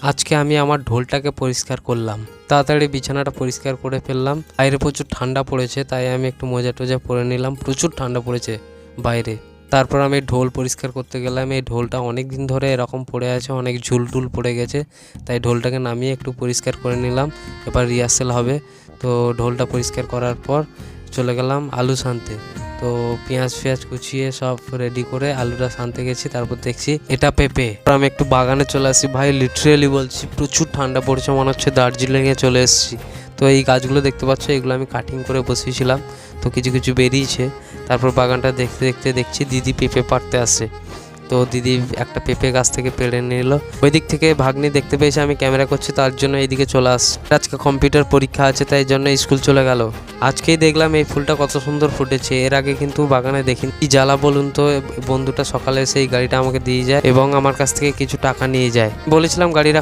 আজকে আমি আমার ঢোলটাকে পরিষ্কার করলাম, তাড়াতাড়ি বিছানাটা পরিষ্কার করে ফেললাম। বাইরে প্রচুর ঠান্ডা পড়েছে, তাই আমি একটু মোজা টোজা পরে নিলাম, প্রচুর ঠান্ডা পড়েছে বাইরে। তারপর আমি ঢোল পরিষ্কার করতে গেলাম। এই ঢোলটা অনেক দিন ধরে এরকম পড়ে আছে, অনেক ঝুলটুল পড়ে গেছে, তাই ঢোলটাকে নামিয়ে একটু পরিষ্কার করে নিলাম। এবার রিহার্সেল হবে। তো ঢোলটা পরিষ্কার করার পর চলে গেলাম আলু সানতে। তো পেঁয়াজ কুচিয়ে সব রেডি করে আলুটা সানতে গেছি। তারপর দেখছি এটা পেঁপে। আমি একটু বাগানে চলে আসি ভাই, লিটারেলি বলছি প্রচুর ঠান্ডা পড়েছে, মনে হচ্ছে দার্জিলিংয়ে চলে এসেছি। তো এই গাছগুলো দেখতে পাচ্ছ, এগুলো আমি কাটিং করে বসিয়েছিলাম, তো কিছু কিছু বেরিয়েছে। তারপর বাগানটা দেখতে দেখতে দেখছি দিদি পেঁপে পাড়তে আসে। তো দিদি একটা পেঁপে গাছ থেকে পেড়ে নিল। ওই দিক থেকে ভাগ্নি দেখতে পেয়েছে আমি ক্যামেরা করছি, তার জন্য এইদিকে চলে আসছে। আজকে কম্পিউটার পরীক্ষা আছে, তাই জন্য স্কুল চলে গেল। আজকেই দেখলাম এই ফুলটা কত সুন্দর ফুটেছে, এর আগে কিন্তু বাগানে দেখিনি। কি জ্বালা বলুন তো, বন্ধুটা সকালে এসে এই গাড়িটা আমাকে দিয়ে যায় এবং আমার কাছ থেকে কিছু টাকা নিয়ে যায়। বলেছিলাম গাড়ি